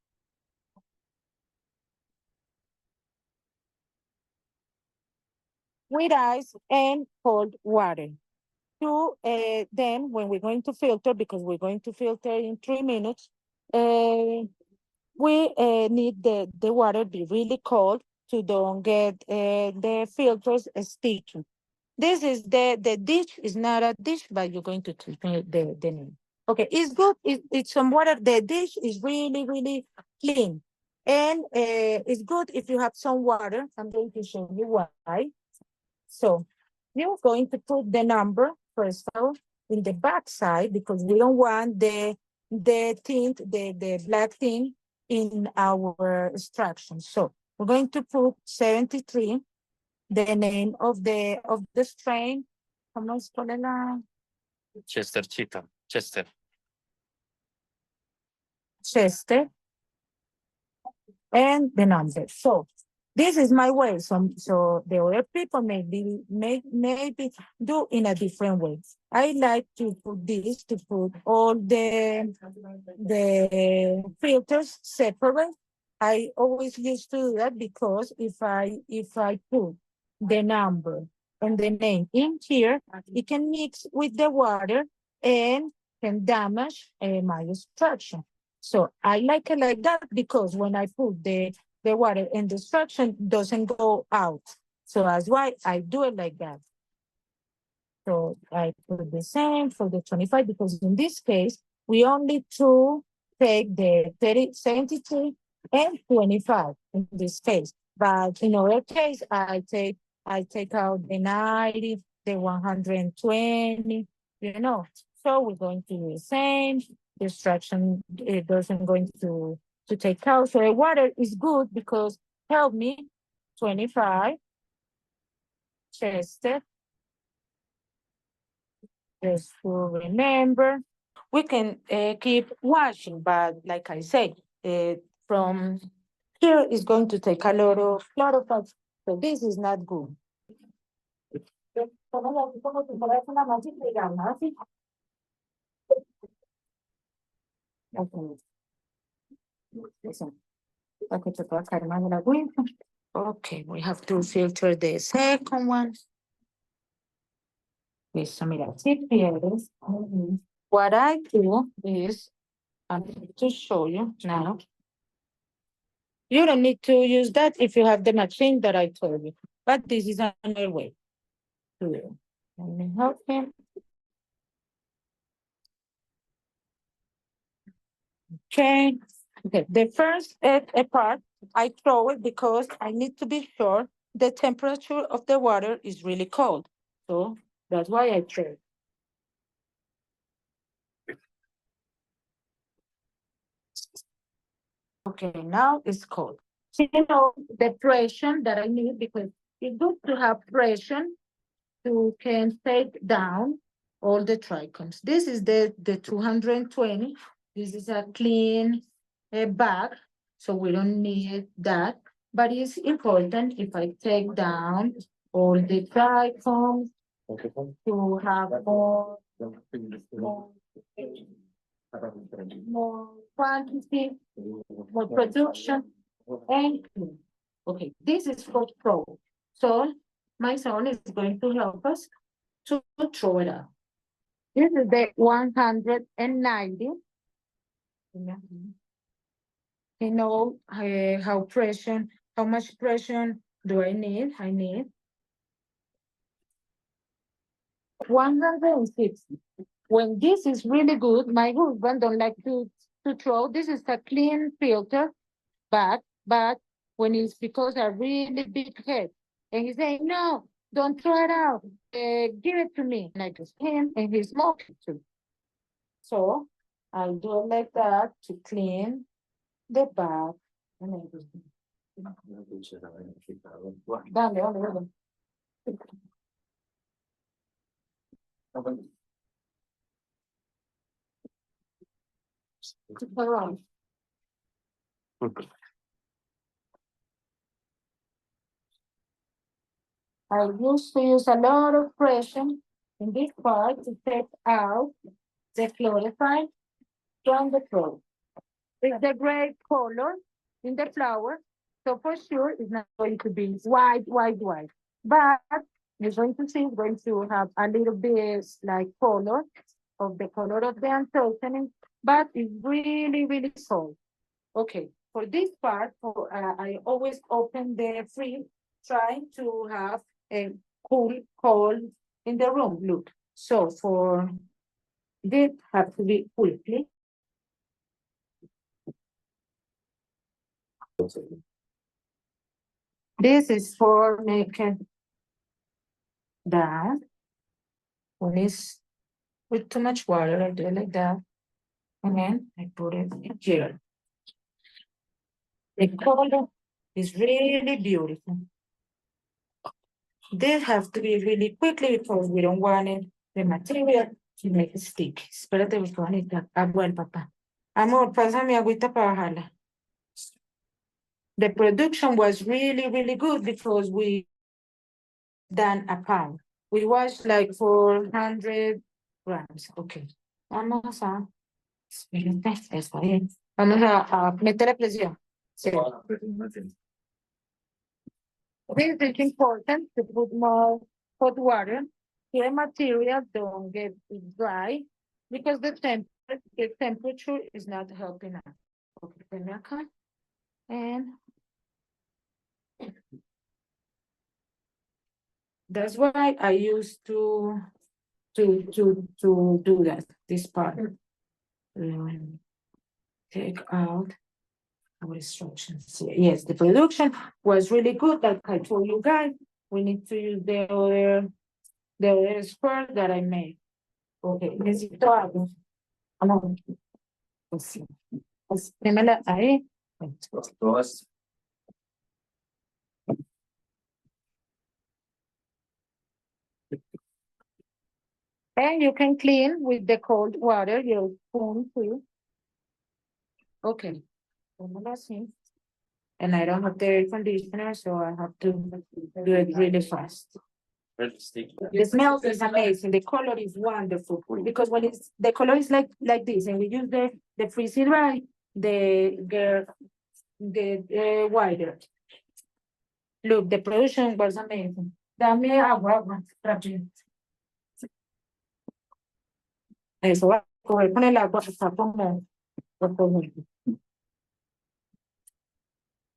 with ice and cold water. Then when we're going to filter, because we're going to filter in 3 minutes, we need the water be really cold to don't get the filters sticky. This is the dish is not a dish, but you're going to take the name. Okay, it's good. It's some water. The dish is really, really clean. And it's good if you have some water. I'm going to show you why. So you're going to put the number first of all in the back side because we don't want the tint, the black thing in our extraction. So we're going to put 73, the name of the strain. ¿Cómo es? ¿Cuál es la? Chesterchita. Chester. Chester. And the number. So this is my way. So the other people maybe do in a different way. I like to put this to put all the filters separate. I always used to do that because if I put the number and the name in here, it can mix with the water and can damage my extraction. So I like it like that because when I put the water in the extraction doesn't go out. So that's why I do it like that. So I put the same for the 25 because in this case, we only take the 30, 73 and 25 in this case. But in our case, I take out the 90, the 120, you know. So we're going to do the same. The extraction it doesn't going to take out. So the water is good because help me 25 chested. Just to remember, we can keep washing, but like I said, from here is going to take a lot of time. So this is not good. Okay. Listen. Okay, se puede caer más el agüita. Okay, we have to filter the second one. Listo, mira, si quieres, what I do is, I'm going to show you now. You don't need to use that if you have the machine that I told you, but this is another way to do it. Let me help him. Okay, okay. The first part, I throw it because I need to be sure the temperature of the water is really cold. So that's why I throw it. Okay, now it's cold. So, you know, the pressure that I need, because it's good to have pressure to can take down all the trichomes. This is the 220. This is a clean bag, so we don't need that. But it's important if I take down all the trichomes to have more quantity, more production, and clean. Okay, this is for pro. So my son is going to help us to throw it out. This is the 190. You know how much pressure do I need? I need 160. When this is really good, my husband don't like to throw. This is a clean filter, but when it's because a really big head, and he say, no, don't throw it out. Give it to me. And I just him, and he's smoking too. So I do it like that to clean the bag and everything. Dale, dale, dale. Around. I used to use a lot of pressure in this part to take out the chlorophyll from the throat. It's the gray color in the flower, so for sure it's not going to be white. But you're going to see it's going to have a little bit like color of the color of the anthocyanic, but it's really soft. Okay, for this part, I always open the fridge, trying to have a cold in the room. Look, so for this have to be quickly. This is for making that. When it's with too much water, I do it like that. And then I put it here. The color is really beautiful. This has to be really quickly because we don't want it, the material to make it stick. Espérate, porque Juanita. Agua el papá. Amor, pásame agüita para bajarla. The production was really good because we done a pound. We washed like 400 grams. Okay. Vamos a. Espérate, eso ahí. Vamos a meter presión. Sí. This is important to put more hot water so the material don't get dry because the temperature is not helping us. Okay, and that's why I used to do that, this part. Take out our instructions. Yes, the production was really good. Like I told you guys, we need to use the other square that I made. Okay, necesito algo. Vamos. Así. Primera ahí. And you can clean with the cold water your spoon too. Okay. And I don't have the air conditioner, so I have to do it really fast. The smell is amazing. The color is wonderful because when it's the color is like this, and we use the freezer dry, the wider. Look, the production was amazing. Dame agua, rápido. Eso va a coger con el agua, está como.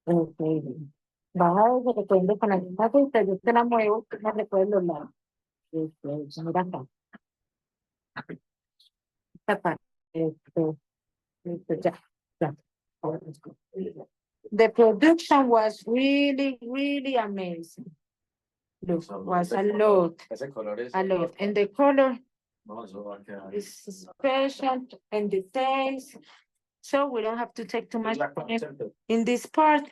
Okay. Baja desde que prende con la misma cinta, yo te la muevo, tú me recuerdas los lados. Mira acá. Esta parte. Ya, ya. The production was really, really amazing. Look, was a lot, and the color is special, and the taste. So we don't have to take too much in this part.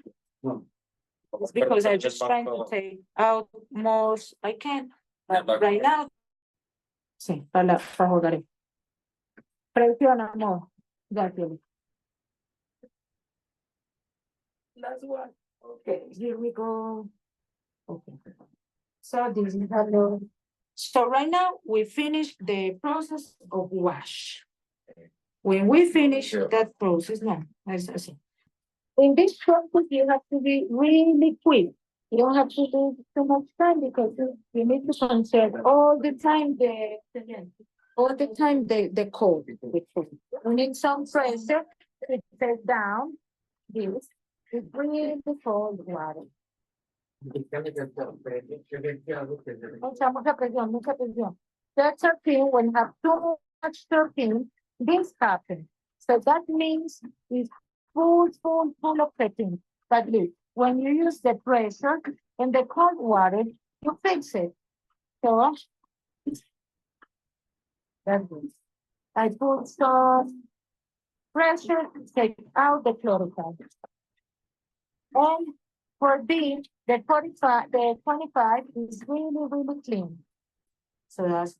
It's because I'm just trying to take out most I can. But right now, sí, para jugar. Presiona, no. Ya tiene. Last one. Okay, here we go. Okay. So this is hello. So right now we finish the process of wash. When we finish that process, no, I see. In this process, you have to be really quick. You don't have to do too much time because you need to conserve all the time the cold with food. We need some pressure to take down this with really cold water. Mucha presión. That terpene, when you have too much terpene, this happens. So that means it's full of terpene. But look, when you use the pressure and the cold water, you fix it. So that's it. I put some pressure to take out the chlorophyll. And for this, the 25 is really, really clean. So that's,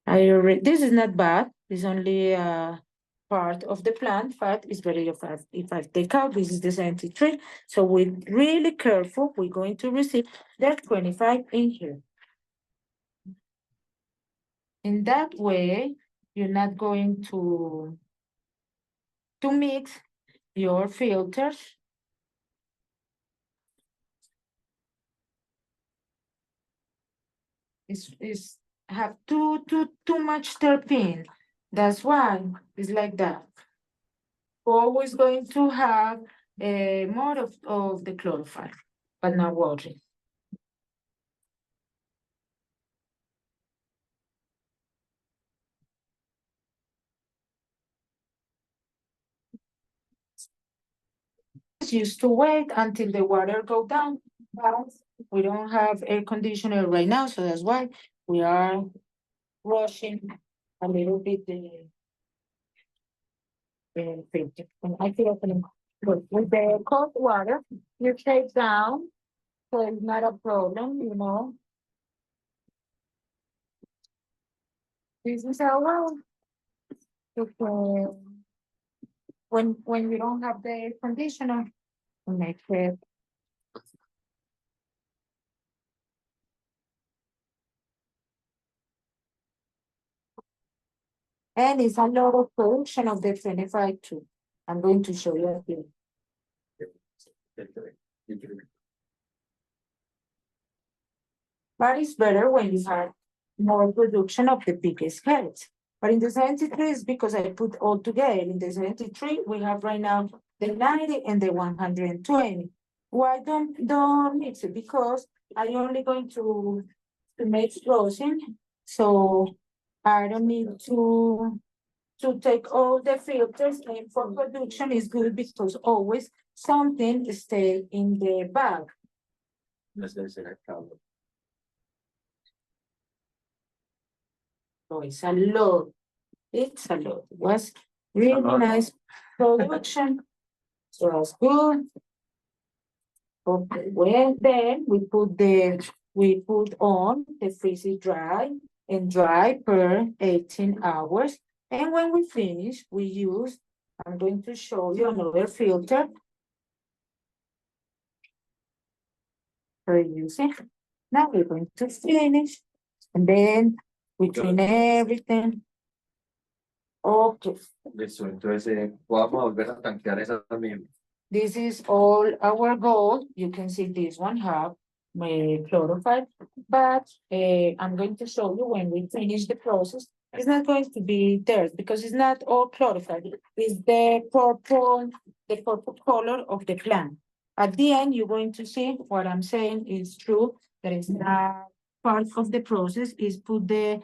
this is not bad. It's only part of the plant, but it's very fast. If I take out, this is the 73. So we're really careful. We're going to receive that 25 in here. In that way, you're not going to mix your filters. Is have too much terpene. That's why it's like that. Always going to have more of the chlorophyll, but not worry. Used to wait until the water go down, but we don't have air conditioner right now, so that's why we are rushing a little bit the filter. And I feel good. With the cold water, you take down, so it's not a problem, you know. This is how well. When you don't have the air conditioner, make it. And it's a lot of production of the 25 too. I'm going to show you here. But it's better when you have more production of the biggest heads. But in the 73 is because I put all together. In the 73, we have right now the 90 and the 120. Why don't mix it? Because I'm only going to make frozen. So I don't need to take all the filters, and for production is good because always something stay in the bag. So it's a lot. It's a lot. It was really nice production. So it's good. Okay, well then we put on the freezer dry and dry per 18 hours. And when we finish, we use, I'm going to show you another filter for using. Now we're going to finish, and then we clean everything. Okay. Listo, entonces vamos a volver a tanquear esa misma. This is all our gold. You can see this one have my chlorophyll, but I'm going to show you when we finish the process. It's not going to be there because it's not all chlorophyll. It's the purple color of the plant. At the end, you're going to see what I'm saying is true. That is not part of the process. Is put the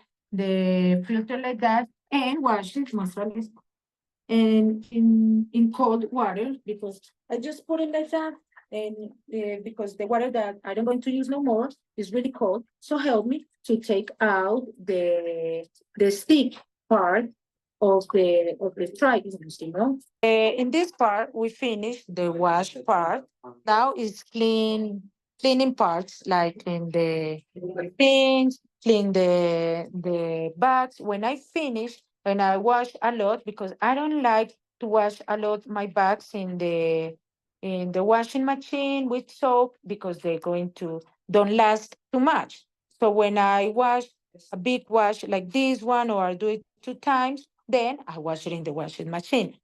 filter like that and wash it, mostrarles and in cold water because I just put it like that and because the water that I'm going to use no more is really cold. So help me to take out the stick part of the triangles, you know. In this part, we finished the wash part. Now it's cleaning parts like clean the pins, clean the bags. When I finish and I wash a lot because I don't like to wash a lot my bags in the washing machine with soap because they're going to don't last too much. So when I wash a big wash like this one or I do it 2 times, then I wash it in the washing machine.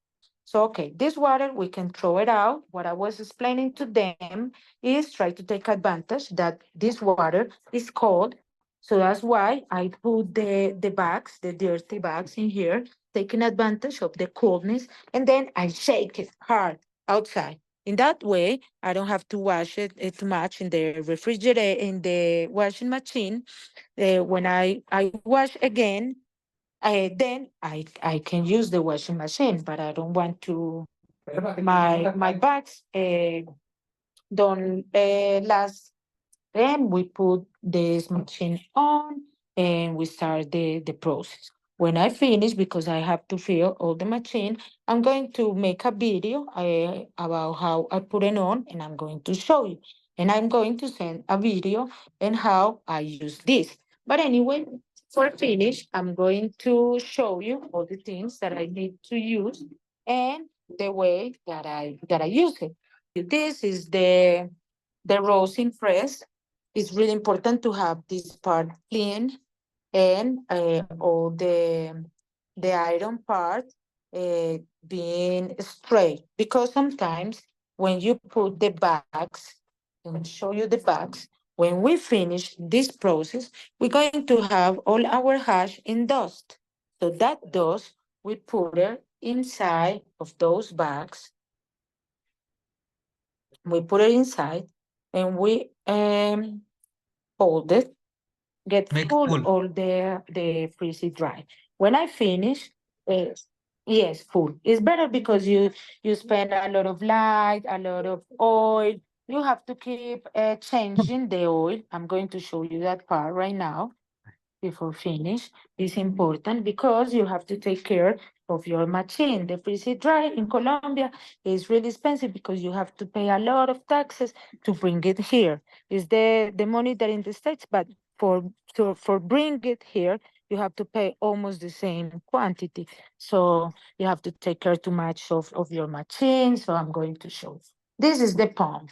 So, okay, this water, we can throw it out. What I was explaining to them is try to take advantage that this water is cold. So that's why I put the bags, the dirty bags in here, taking advantage of the coldness, and then I shake it hard outside. In that way, I don't have to wash it too much in the refrigerator, in the washing machine. When I wash again, then I can use the washing machine, but I don't want to my bags don't last. Then we put this machine on and we start the process. When I finish, because I have to fill all the machine, I'm going to make a video about how I put it on and I'm going to show you. And I'm going to send a video and how I use this. But anyway, for finish, I'm going to show you all the things that I need to use and the way that I use it. This is the rosin press. It's really important to have this part clean and all the iron part being straight because sometimes when you put the bags, let me show you the bags. When we finish this process, we're going to have all our hash in dust. So that dust we put it inside of those bags. We put it inside and we hold it, get Make full full. all the freeze it dry. When I finish, uh, yes, full. It's better because you spend a lot of light, a lot of oil. You have to keep changing the oil. I'm going to show you that part right now before finish is important because you have to take care of your machine. The freeze dry in Colombia is really expensive because you have to pay a lot of taxes to bring it here. It's the money that in the States, but for bring it here, you have to pay almost the same quantity. So you have to take care too much of your machine. So I'm going to show. This is the pump.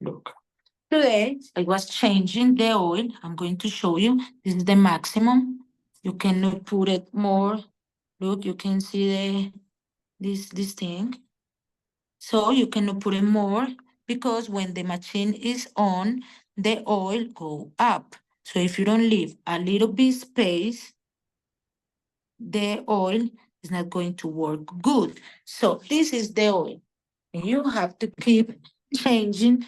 Look. Today, I was changing the oil. I'm going to show you. This is the maximum. You cannot put it more. Look, you can see this thing. So you cannot put it more because when the machine is on, the oil go up. So if you don't leave a little bit space, the oil is not going to work good. So this is the oil. And you have to keep changing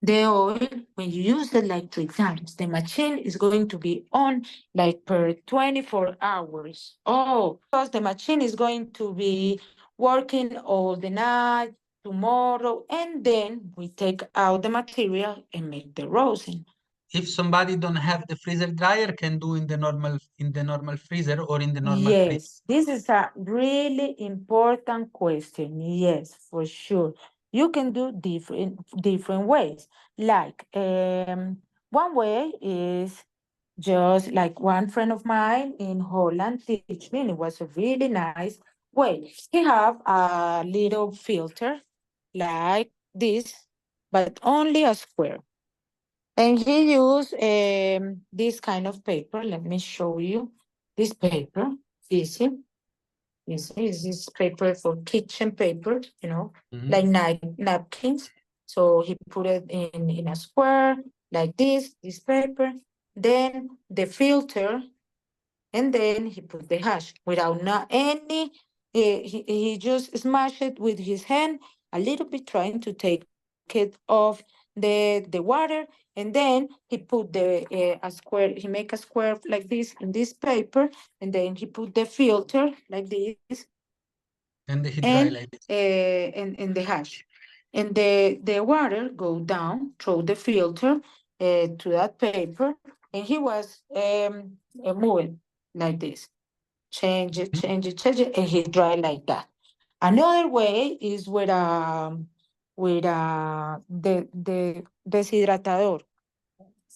the oil, when you use it like 3 times, the machine is going to be on like per 24 hours. Oh, because the machine is going to be working all the night, tomorrow, and then we take out the material and make the rosin. If somebody don't have the freezer dryer, can do in the normal freezer or in the normal fridge. Yes, this is a really important question. Yes, for sure. You can do different ways. Like one way is just like one friend of mine in Holland teach me, and it was a really nice way. He have a little filter like this, but only a square. And he used this kind of paper. Let me show you this paper. Easy. Is this paper for kitchen paper, like napkins. So he put it in a square like this paper. Then the filter, and then he put the hash without not any. He just smashed it with his hand a little bit, trying to take it off the water, and then he put a square. He make a square like this in this paper, and then he put the filter like this, And he dry and like this. and the hash, and the water go down through the filter to that paper, and he was moving like this, change it, and he dry like that. Another way is with the deshidratador.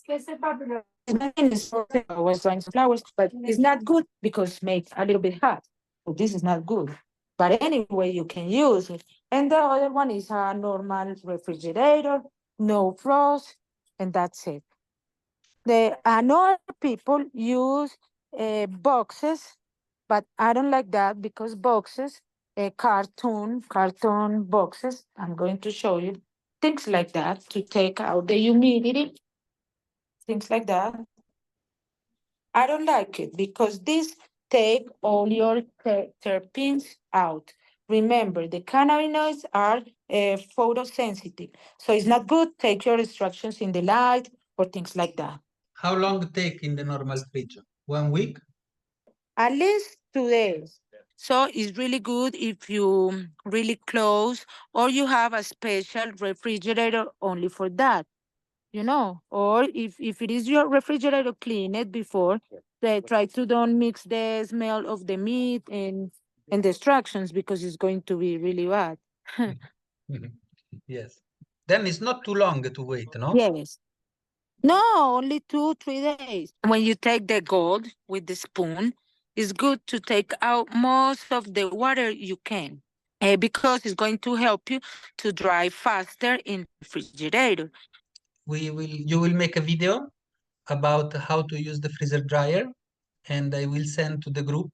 I was drying some flowers, but it's not good because make a little bit hot. So this is not good. But anyway, you can use it. And the other one is a normal refrigerator, no frost, and that's it. The another people use boxes, but I don't like that because boxes, carton boxes. I'm going to show you things like that to take out the humidity, things like that. I don't like it because this take all your terpenes out. Remember, the cannabinoids are photosensitive, so it's not good. Take your instructions in the light or things like that. How long take in the normal fridge? 1 week? At least 2 days. So it's really good if you really close or you have a special refrigerator only for that, or if it is your refrigerator, clean it before. Try to don't mix the smell of the meat and the instructions because it's going to be really bad. Yes. Then it's not too long to wait, no? Yes. No, only 2-3 days. When you take the gold with the spoon, it's good to take out most of the water you can, because it's going to help you to dry faster in the refrigerator. You will make a video about how to use the freezer dryer, and I will send to the group.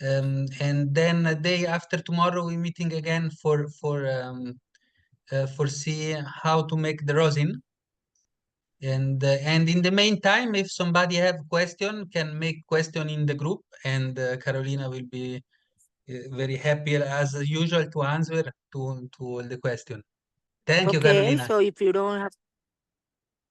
And then a day after tomorrow, we're meeting again for see how to make the rosin. And in the meantime, if somebody have question, can make question in the group, and Carolina will be very happy as usual to answer to all the question. Thank you, Okay, Carolina. so if you don't have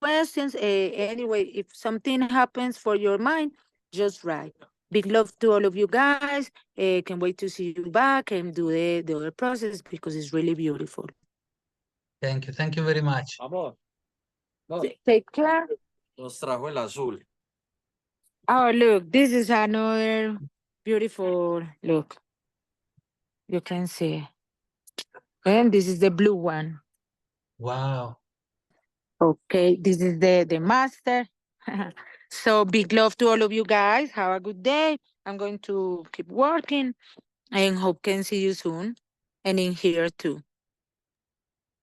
questions, anyway, if something happens for your mind, just write. Big love to all of you guys. Can't wait to see you back and do the other process because it's really beautiful. Thank you. Thank you very much. Amor, no, Take care. nos trajo el azul. Oh, look, this is another beautiful look. You can see. And this is the blue one. Wow. Okay, this is the master. So big love to all of you guys. Have a good day. I'm going to keep working and hope can see you soon. And in here too.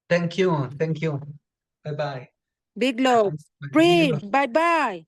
Thank you. Thank you. Bye bye. Big love. Free. Bye bye.